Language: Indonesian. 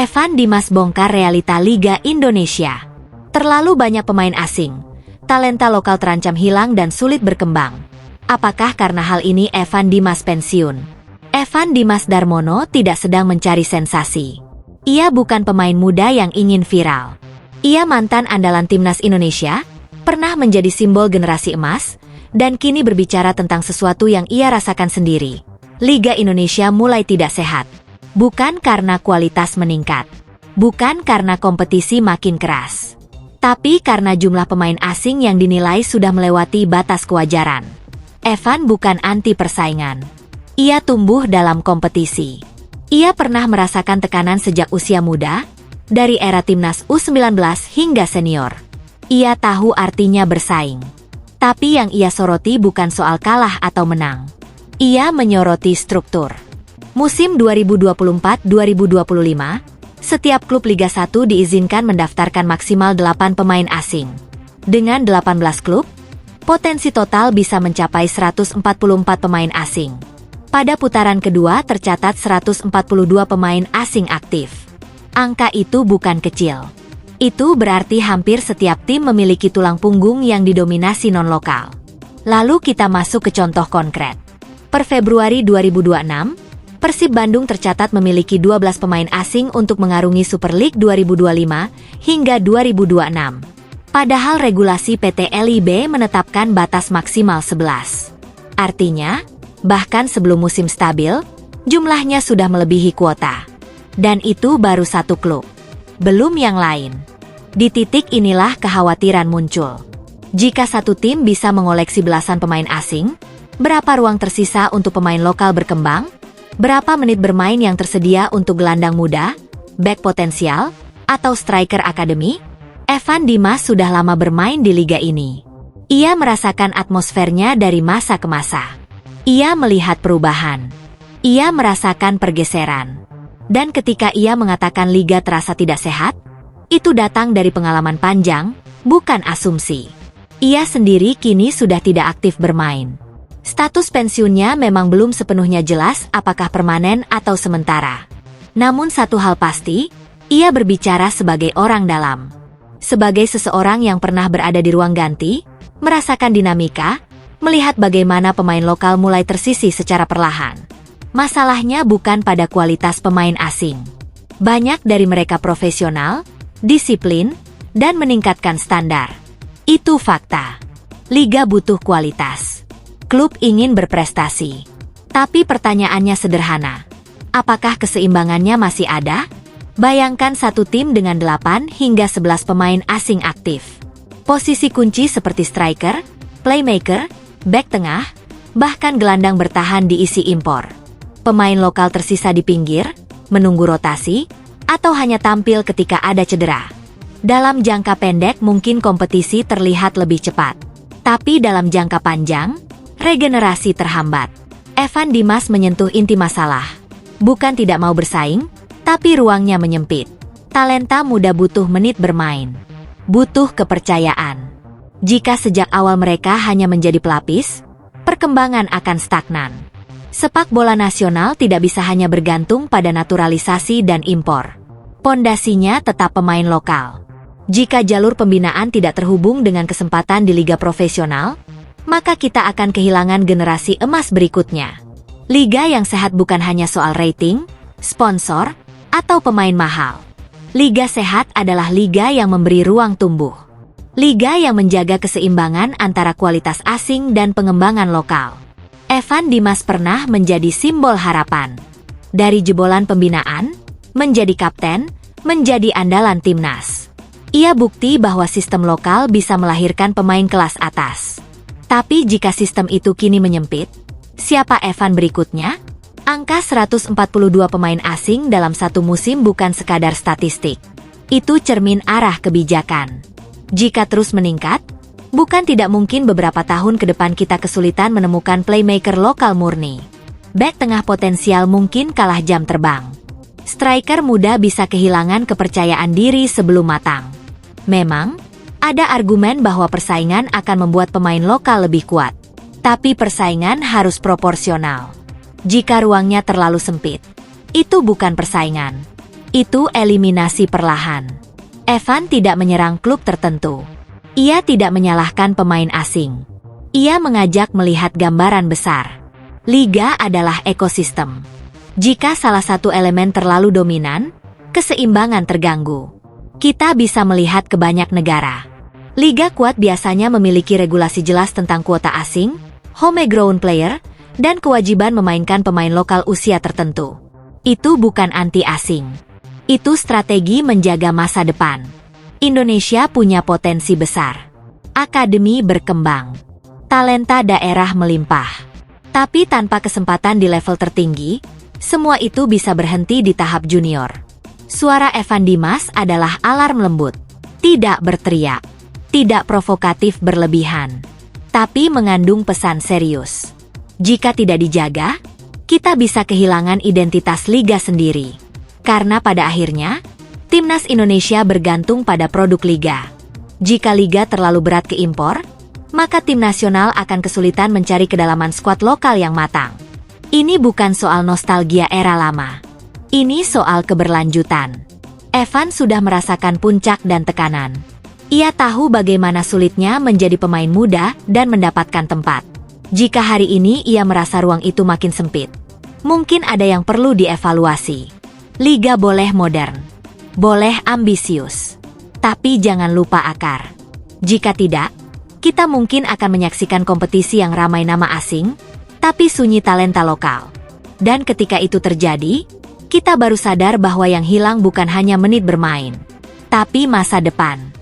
Evan Dimas bongkar realita Liga Indonesia. Terlalu banyak pemain asing. Talenta lokal terancam hilang dan sulit berkembang. Apakah karena hal ini Evan Dimas pensiun? Evan Dimas Darmono tidak sedang mencari sensasi. Ia bukan pemain muda yang ingin viral. Ia mantan andalan timnas Indonesia, pernah menjadi simbol generasi emas, dan kini berbicara tentang sesuatu yang ia rasakan sendiri. Liga Indonesia mulai tidak sehat. Bukan karena kualitas meningkat. Bukan karena kompetisi makin keras. Tapi karena jumlah pemain asing yang dinilai sudah melewati batas kewajaran. Evan bukan anti persaingan. Ia tumbuh dalam kompetisi. Ia pernah merasakan tekanan sejak usia muda, dari era timnas U19 hingga senior. Ia tahu artinya bersaing. Tapi yang ia soroti bukan soal kalah atau menang. Ia menyoroti struktur. Musim 2024-2025, setiap klub Liga 1 diizinkan mendaftarkan maksimal 8 pemain asing. Dengan 18 klub, potensi total bisa mencapai 144 pemain asing. Pada putaran kedua tercatat 142 pemain asing aktif. Angka itu bukan kecil. Itu berarti hampir setiap tim memiliki tulang punggung yang didominasi non-lokal. Lalu kita masuk ke contoh konkret. Per Februari 2026, Persib Bandung tercatat memiliki 12 pemain asing untuk mengarungi Super League 2025 hingga 2026. Padahal regulasi PT LIB menetapkan batas maksimal 11. Artinya, bahkan sebelum musim stabil, jumlahnya sudah melebihi kuota. Dan itu baru satu klub. Belum yang lain. Di titik inilah kekhawatiran muncul. Jika satu tim bisa mengoleksi belasan pemain asing, berapa ruang tersisa untuk pemain lokal berkembang? Berapa menit bermain yang tersedia untuk gelandang muda, bek potensial, atau striker akademi? Evan Dimas sudah lama bermain di liga ini. Ia merasakan atmosfernya dari masa ke masa. Ia melihat perubahan. Ia merasakan pergeseran. Dan ketika ia mengatakan liga terasa tidak sehat, itu datang dari pengalaman panjang, bukan asumsi. Ia sendiri kini sudah tidak aktif bermain. Status pensiunnya memang belum sepenuhnya jelas apakah permanen atau sementara. Namun satu hal pasti, ia berbicara sebagai orang dalam. Sebagai seseorang yang pernah berada di ruang ganti, merasakan dinamika, melihat bagaimana pemain lokal mulai tersisih secara perlahan. Masalahnya bukan pada kualitas pemain asing. Banyak dari mereka profesional, disiplin, dan meningkatkan standar. Itu fakta. Liga butuh kualitas. Klub ingin berprestasi. Tapi pertanyaannya sederhana. Apakah keseimbangannya masih ada? Bayangkan satu tim dengan 8 hingga 11 pemain asing aktif. Posisi kunci seperti striker, playmaker, bek tengah, bahkan gelandang bertahan diisi impor. Pemain lokal tersisa di pinggir, menunggu rotasi, atau hanya tampil ketika ada cedera. Dalam jangka pendek mungkin kompetisi terlihat lebih cepat. Tapi dalam jangka panjang, regenerasi terhambat. Evan Dimas menyentuh inti masalah. Bukan tidak mau bersaing, tapi ruangnya menyempit. Talenta muda butuh menit bermain. Butuh kepercayaan. Jika sejak awal mereka hanya menjadi pelapis, perkembangan akan stagnan. Sepak bola nasional tidak bisa hanya bergantung pada naturalisasi dan impor. Pondasinya tetap pemain lokal. Jika jalur pembinaan tidak terhubung dengan kesempatan di liga profesional, maka kita akan kehilangan generasi emas berikutnya. Liga yang sehat bukan hanya soal rating, sponsor, atau pemain mahal. Liga sehat adalah liga yang memberi ruang tumbuh. Liga yang menjaga keseimbangan antara kualitas asing dan pengembangan lokal. Evan Dimas pernah menjadi simbol harapan. Dari jebolan pembinaan, menjadi kapten, menjadi andalan timnas. Ia bukti bahwa sistem lokal bisa melahirkan pemain kelas atas. Tapi jika sistem itu kini menyempit, siapa Evan berikutnya? Angka 142 pemain asing dalam satu musim bukan sekadar statistik. Itu cermin arah kebijakan. Jika terus meningkat, bukan tidak mungkin beberapa tahun ke depan kita kesulitan menemukan playmaker lokal murni. Bek tengah potensial mungkin kalah jam terbang. Striker muda bisa kehilangan kepercayaan diri sebelum matang. Memang, ada argumen bahwa persaingan akan membuat pemain lokal lebih kuat. Tapi persaingan harus proporsional. Jika ruangnya terlalu sempit, itu bukan persaingan. Itu eliminasi perlahan. Evan tidak menyerang klub tertentu. Ia tidak menyalahkan pemain asing. Ia mengajak melihat gambaran besar. Liga adalah ekosistem. Jika salah satu elemen terlalu dominan, keseimbangan terganggu. Kita bisa melihat ke banyak negara. Liga kuat biasanya memiliki regulasi jelas tentang kuota asing, homegrown player, dan kewajiban memainkan pemain lokal usia tertentu. Itu bukan anti-asing. Itu strategi menjaga masa depan. Indonesia punya potensi besar. Akademi berkembang. Talenta daerah melimpah. Tapi tanpa kesempatan di level tertinggi, semua itu bisa berhenti di tahap junior. Suara Evan Dimas adalah alarm lembut. Tidak berteriak. Tidak provokatif berlebihan. Tapi mengandung pesan serius. Jika tidak dijaga, kita bisa kehilangan identitas liga sendiri. Karena pada akhirnya, timnas Indonesia bergantung pada produk liga. Jika liga terlalu berat ke impor, maka tim nasional akan kesulitan mencari kedalaman skuad lokal yang matang. Ini bukan soal nostalgia era lama. Ini soal keberlanjutan. Evan sudah merasakan puncak dan tekanan. Ia tahu bagaimana sulitnya menjadi pemain muda dan mendapatkan tempat. Jika hari ini ia merasa ruang itu makin sempit, mungkin ada yang perlu dievaluasi. Liga boleh modern, boleh ambisius, tapi jangan lupa akar. Jika tidak, kita mungkin akan menyaksikan kompetisi yang ramai nama asing, tapi sunyi talenta lokal. Dan ketika itu terjadi, kita baru sadar bahwa yang hilang bukan hanya menit bermain, tapi masa depan.